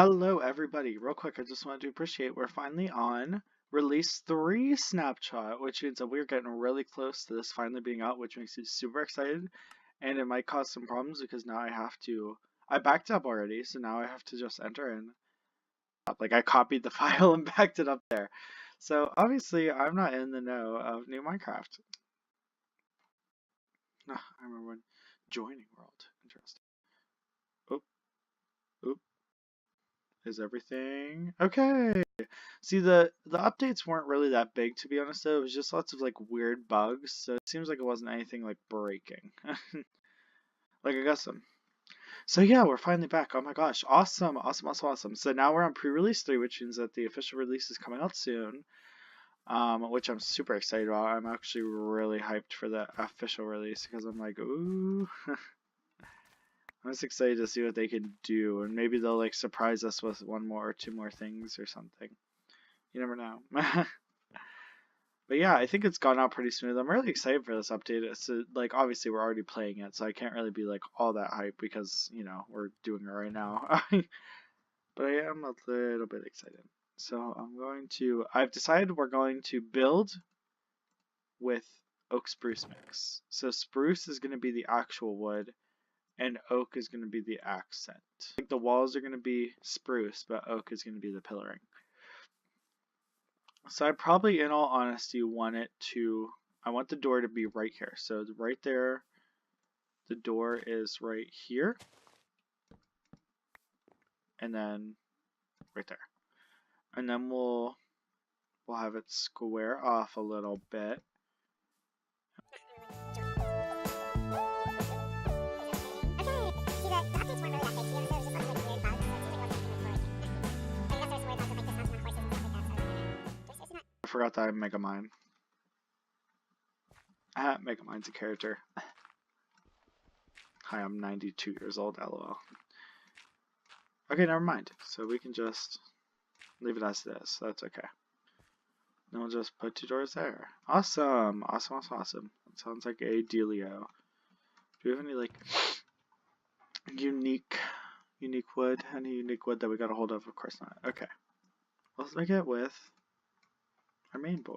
Hello everybody, real quick, I just wanted to appreciate we're finally on release 3 snapshot, which means that we're getting really close to this finally being out, which makes me super excited. And it might cause some problems because now I backed up already, so now I have to just enter in. Like I copied the file and backed it up there. So obviously I'm not in the know of new Minecraft. I remember when joining world, interesting. Oop, oop. Is everything okay? See, the updates weren't really that big, to be honest, though. It was just lots of like weird bugs, so it seems like it wasn't anything like breaking. Like I guess some. So yeah, we're finally back. Oh my gosh, awesome, awesome, awesome, awesome. So now we're on pre-release 3, which means that the official release is coming out soon. Which I'm super excited about. I'm actually really hyped for the official release because I'm like, ooh. I'm just excited to see what they can do, and maybe they'll like surprise us with one more or two more things or something. You never know. But yeah, I think it's gone out pretty smooth. I'm really excited for this update. It's like obviously we're already playing it, so I can't really be like all that hype because we're doing it right now. But I am a little bit excited. So I've decided we're going to build with oak spruce mix. So spruce is going to be the actual wood, and oak is going to be the accent. Like the walls are going to be spruce, but oak is going to be the pillaring. So I probably, in all honesty, I want the door to be right here. So right there, the door is right here. And then right there. And then we'll have it square off a little bit. I forgot that I'm Megamind. Megamind's a character. Hi, I'm 92 years old, lol. Okay, never mind. So we can just leave it as this. That's okay. Then we'll just put 2 doors there. Awesome! Awesome, awesome, awesome. That sounds like a dealio. Do we have any, like, unique wood? Any unique wood that we got a hold of? Of course not. Okay. Let's make it with our main boy.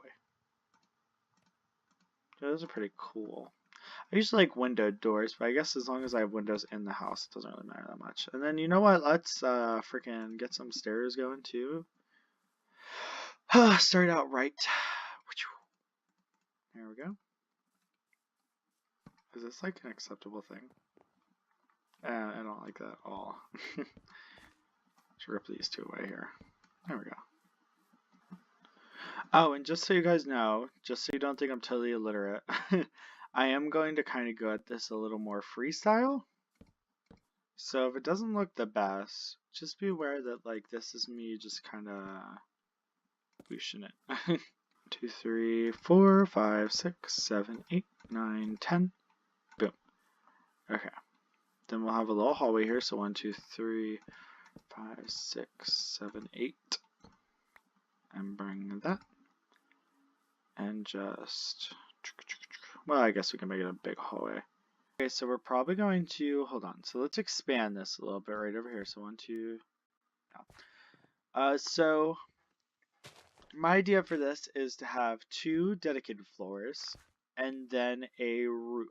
Those are pretty cool. I usually like windowed doors, but I guess as long as I have windows in the house, it doesn't really matter that much. And then, you know what? Let's freaking get some stairs going, too. Start out right. There we go. Is this like an acceptable thing? I don't like that at all. Should rip these 2 away here. There we go. Oh, and just so you guys know, just so you don't think I'm totally illiterate, I am going to kind of go at this a little more freestyle. So if it doesn't look the best, just be aware that like this is me just kind of pushing it. 2, 3, 4, 5, 6, 7, 8, 9, 10. Boom. Okay. Then we'll have a little hallway here. So 1, 2, 3, 5, 6, 7, 8. And bring that. And just, well, I guess we can make it a big hallway. Okay, so we're probably going to, hold on. So let's expand this a little bit right over here. So 1, 2, so my idea for this is to have 2 dedicated floors and then a roof,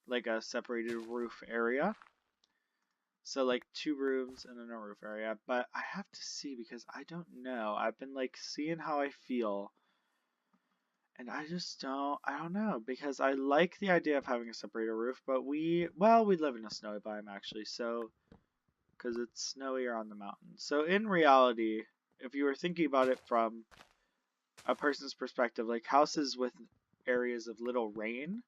like a separated roof area. So like 2 rooms and then a roof area, but I have to see because I don't know. I've been like seeing how I feel, and I don't know, because I like the idea of having a separated roof, but we live in a snowy biome actually, so because it's snowier on the mountain. So in reality, if you were thinking about it from a person's perspective, like houses with areas of little rain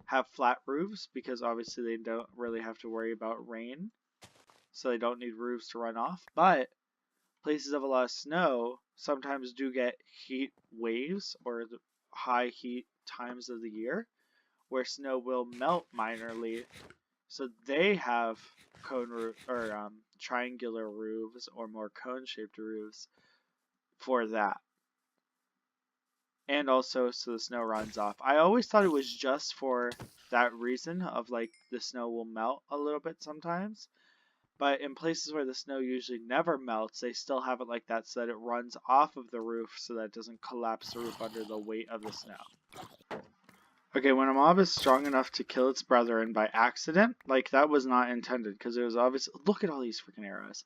have flat roofs because obviously they don't really have to worry about rain, so they don't need roofs to run off. But places of a lot of snow sometimes do get heat waves or the high heat times of the year where snow will melt minorly, so they have cone roof or triangular roofs or more cone-shaped roofs for that. And also so the snow runs off. I always thought it was just for that reason of like the snow will melt a little bit sometimes, But in places where the snow usually never melts, they still have it like that so that it runs off of the roof so that it doesn't collapse the roof under the weight of the snow. Okay, when a mob is strong enough to kill its brethren by accident, like that was not intended because it was obvious. Look at all these freaking arrows.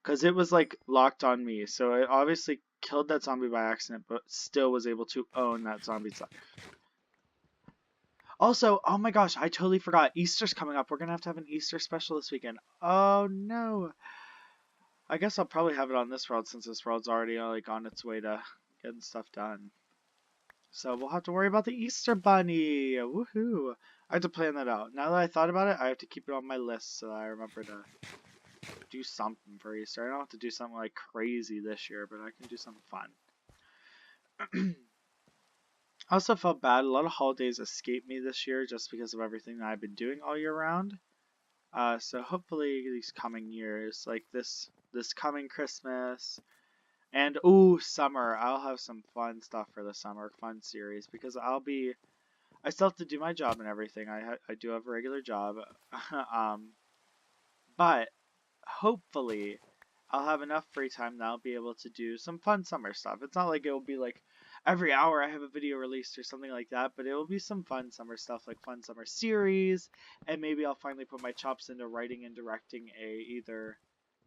Because it was like locked on me, so it obviously killed that zombie by accident, but still was able to own that zombie's life. Also, oh my gosh, I totally forgot. Easter's coming up. We're gonna have to have an Easter special this weekend. Oh no. I guess I'll probably have it on this world since this world's already like on its way to getting stuff done. So we'll have to worry about the Easter Bunny. Woohoo! I have to plan that out. Now that I thought about it, I have to keep it on my list so that I remember to do something for Easter. I don't have to do something like crazy this year, but I can do something fun. I also felt bad. A lot of holidays escaped me this year just because of everything that I've been doing all year round. So hopefully these coming years, like this coming Christmas, and ooh, summer, I'll have some fun stuff for the summer fun series because I still have to do my job and everything. I do have a regular job, but hopefully I'll have enough free time that I'll be able to do some fun summer stuff. It's not like it will be like every hour I have a video released or something like that, but it will be some fun summer stuff like fun summer series, and maybe I'll finally put my chops into writing and directing a either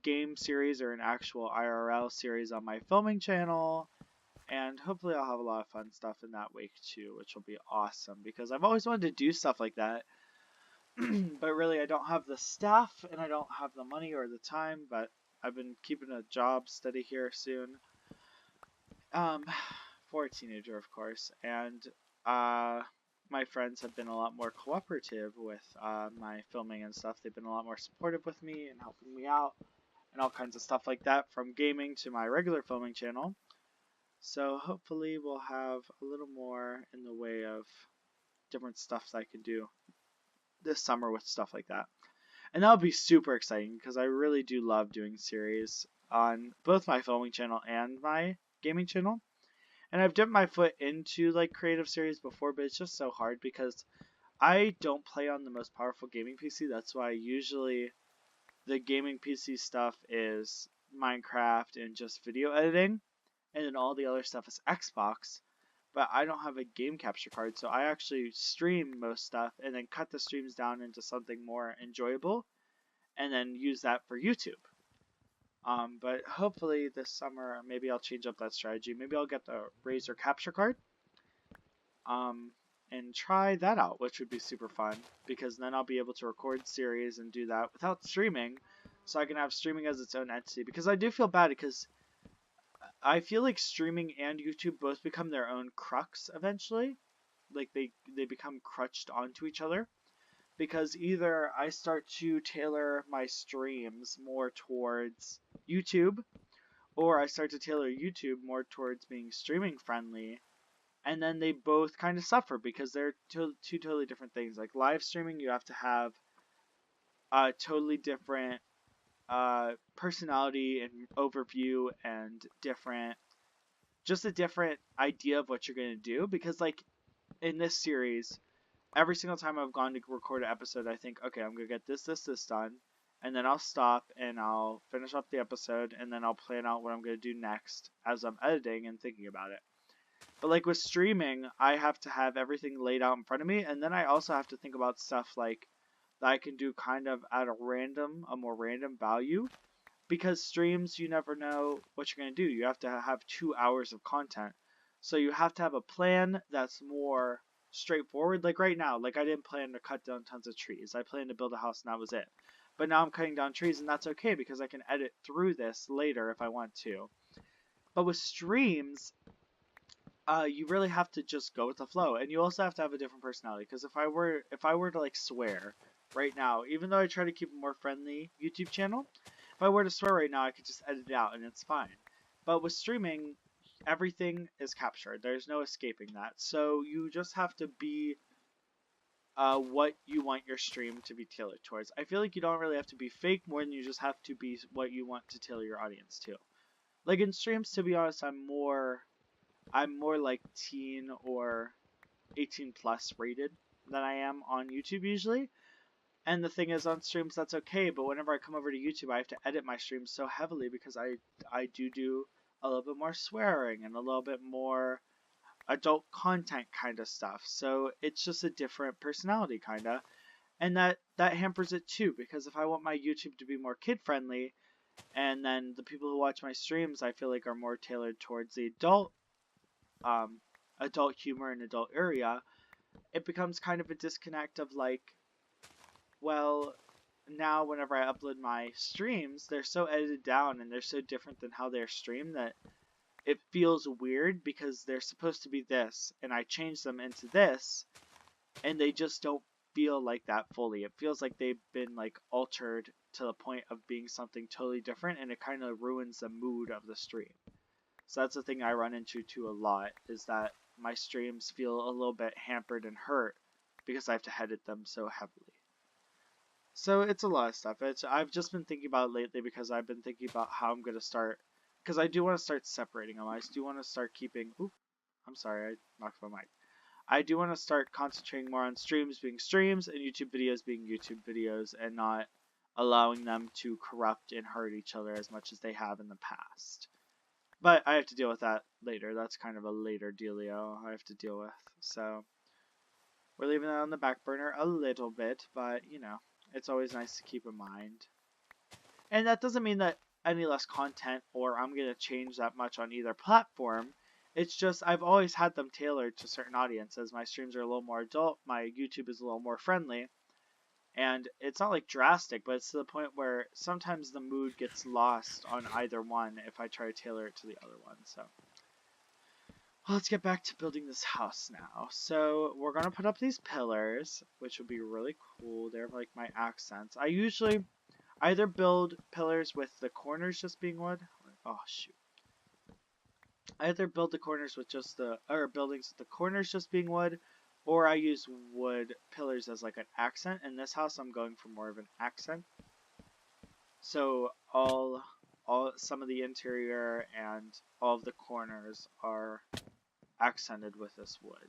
game series or an actual IRL series on my filming channel, and hopefully I'll have a lot of fun stuff in that wake too, which will be awesome because I've always wanted to do stuff like that. But really, I don't have the staff and I don't have the money or the time, but I've been keeping a job steady here soon. For a teenager, of course, and my friends have been a lot more cooperative with my filming and stuff. They've been a lot more supportive with me and helping me out and all kinds of stuff like that, from gaming to my regular filming channel. So hopefully we'll have a little more in the way of different stuff that I can do this summer with stuff like that. And that'll be super exciting because I really do love doing series on both my filming channel and my gaming channel. And I've dipped my foot into like creative series before, but it's just so hard because I don't play on the most powerful gaming PC. That's why usually the gaming PC stuff is Minecraft and just video editing, and then all the other stuff is Xbox. But I don't have a game capture card, so I actually stream most stuff and then cut the streams down into something more enjoyable and then use that for YouTube. But hopefully this summer, maybe I'll change up that strategy. Maybe I'll get the Razer capture card and try that out, which would be super fun because then I'll be able to record series and do that without streaming, so I can have streaming as its own entity. Because I do feel bad because I feel like streaming and YouTube both become their own crux eventually. Like they become crutched onto each other. Because either I start to tailor my streams more towards YouTube, or I start to tailor YouTube more towards being streaming friendly, and then they both kind of suffer because they're two totally different things. Like live streaming, you have to have a totally different personality and overview and just a different idea of what you're going to do, because like in this series, every single time I've gone to record an episode, I think, okay, I'm going to get this done, and then I'll stop and I'll finish up the episode, and then I'll plan out what I'm going to do next as I'm editing and thinking about it. But like with streaming, I have to have everything laid out in front of me, and then I also have to think about stuff like that I can do kind of at a more random value, because streams, you never know what you're going to do. You have to have 2 hours of content. So you have to have a plan that's more straightforward. Like right now, like I didn't plan to cut down tons of trees. I planned to build a house and that was it. But now I'm cutting down trees and that's okay because I can edit through this later if I want to. But with streams, you really have to just go with the flow, and you also have to have a different personality. Because if I were to like swear right now, even though I try to keep a more friendly YouTube channel, if I were to swear right now, I could just edit it out and it's fine. But with streaming, everything is captured. There's no escaping that. So you just have to be what you want your stream to be tailored towards. I feel like you don't really have to be fake more than you just have to be what you want to tailor your audience to. Like in streams, to be honest, I'm more like teen or 18 plus rated than I am on YouTube usually. And the thing is, on streams that's okay, but whenever I come over to YouTube, I have to edit my streams so heavily because I do a little bit more swearing and a little bit more adult content kind of stuff. So it's just a different personality kind of, and that hampers it too, because if I want my YouTube to be more kid friendly, and then the people who watch my streams I feel like are more tailored towards the um adult humor and adult area, it becomes kind of a disconnect of like, well, now whenever I upload my streams, they're so edited down and they're so different than how they're streamed that it feels weird because they're supposed to be this and I change them into this and they just don't feel like that fully. It feels like they've been like altered to the point of being something totally different, and it kind of ruins the mood of the stream. So that's the thing I run into too a lot, is that my streams feel a little bit hampered and hurt because I have to edit them so heavily. So it's a lot of stuff. I've just been thinking about it lately because I've been thinking about how I'm going to start, because I do want to start separating them. I do want to start keeping, ooh, I'm sorry, I knocked my mic. I do want to start concentrating more on streams being streams and YouTube videos being YouTube videos, and not allowing them to corrupt and hurt each other as much as they have in the past. But I have to deal with that later. That's kind of a later dealio I have to deal with. So we're leaving that on the back burner a little bit, but you know, it's always nice to keep in mind. And that doesn't mean that any less content or I'm going to change that much on either platform. It's just I've always had them tailored to certain audiences. My streams are a little more adult, my YouTube is a little more friendly, and it's not like drastic, but it's to the point where sometimes the mood gets lost on either one if I try to tailor it to the other one. So well, let's get back to building this house now. So we're going to put up these pillars, which will be really cool. They're like my accents. I usually either build pillars with the corners just being wood. Oh shoot. I either build the corners with just buildings with the corners just being wood, or I use wood pillars as like an accent. In this house, I'm going for more of an accent. So some of the interior and all of the corners are accented with this wood.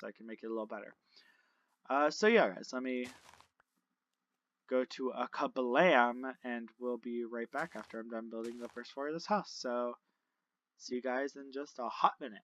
So I can make it a little better. So yeah, guys, let me go to a kablam, and we'll be right back after I'm done building the first floor of this house. So see you guys in just a hot minute.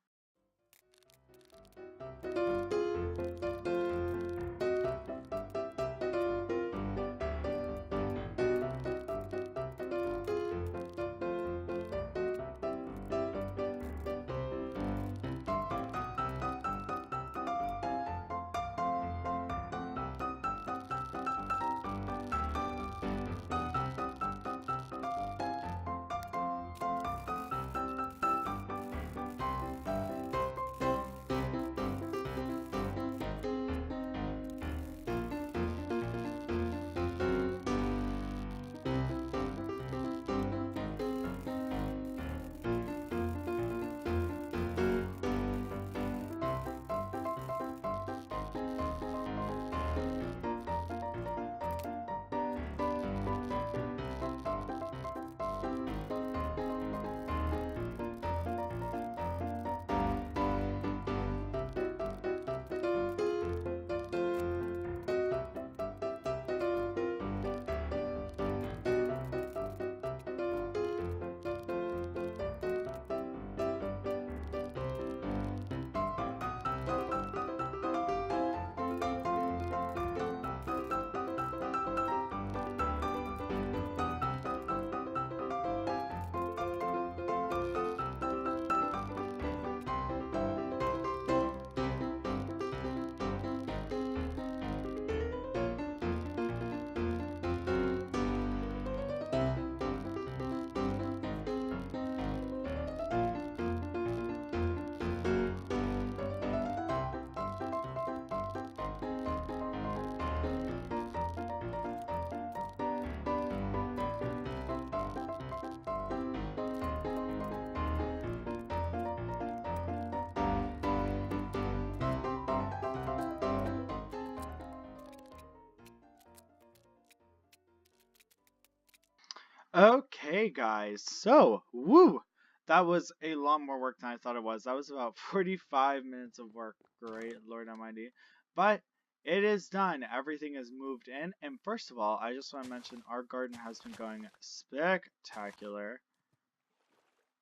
Okay, guys. So, woo! That was a lot more work than I thought it was. That was about 45 minutes of work. Great Lord Almighty. But it is done. Everything is moved in. And first of all, I just want to mention our garden has been going spectacular.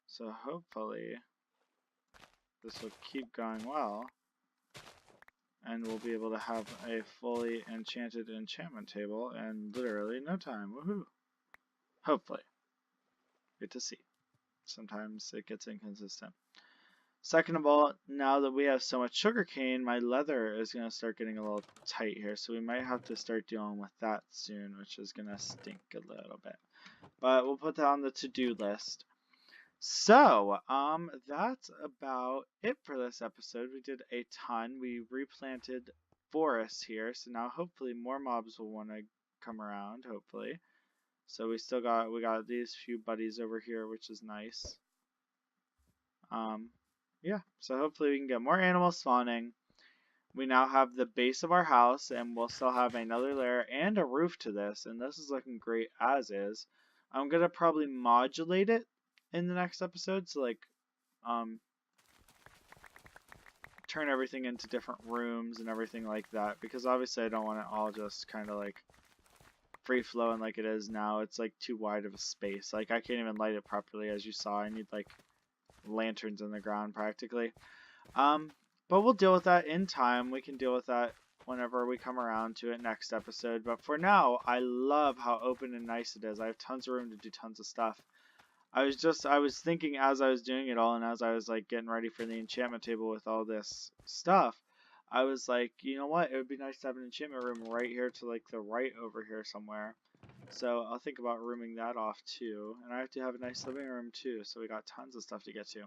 So hopefully this will keep going well. And we'll be able to have a fully enchanted enchantment table in literally no time. Woohoo! Hopefully. Good to see. Sometimes it gets inconsistent. Second of all, now that we have so much sugarcane, my leather is going to start getting a little tight here, so we might have to start dealing with that soon, which is going to stink a little bit. But we'll put that on the to-do list. So, that's about it for this episode. We did a ton. We replanted forests here, so now hopefully more mobs will want to come around, hopefully. So we got these few buddies over here, which is nice. Yeah, so hopefully we can get more animals spawning. We now have the base of our house, and we'll still have another layer and a roof to this, and this is looking great as is. I'm gonna probably modulate it in the next episode, so like, turn everything into different rooms and everything like that, because obviously I don't want it all just kind of like free flowing like it is now. It's like too wide of a space. Like I can't even light it properly, as you saw. I need like lanterns in the ground practically. But we'll deal with that in time. We can deal with that whenever we come around to it next episode. But for now, I love how open and nice it is. I have tons of room to do tons of stuff. I was thinking as I was doing it all, and as I was like getting ready for the enchantment table with all this stuff, I was like, you know what? It would be nice to have an enchantment room right here to like the right over here somewhere. So I'll think about rooming that off too. And I have to have a nice living room too, so we got tons of stuff to get to.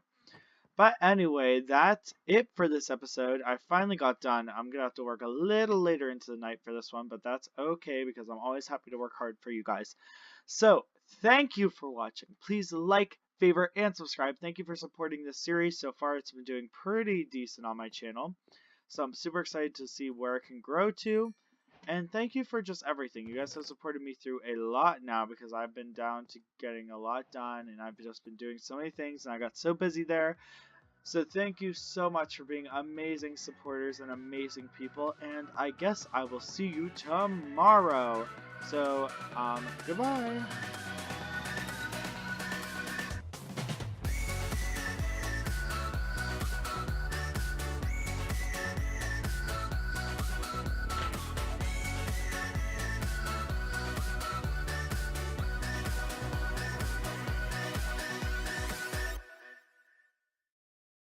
But anyway, that's it for this episode. I finally got done. I'm going to have to work a little later into the night for this one, but that's okay because I'm always happy to work hard for you guys. So, thank you for watching. Please like, favorite, and subscribe. Thank you for supporting this series. So far, it's been doing pretty decent on my channel. So I'm super excited to see where it can grow to. And thank you for just everything. You guys have supported me through a lot now because I've been down to getting a lot done and I've just been doing so many things and I got so busy there. So thank you so much for being amazing supporters and amazing people, and I guess I will see you tomorrow. So, goodbye.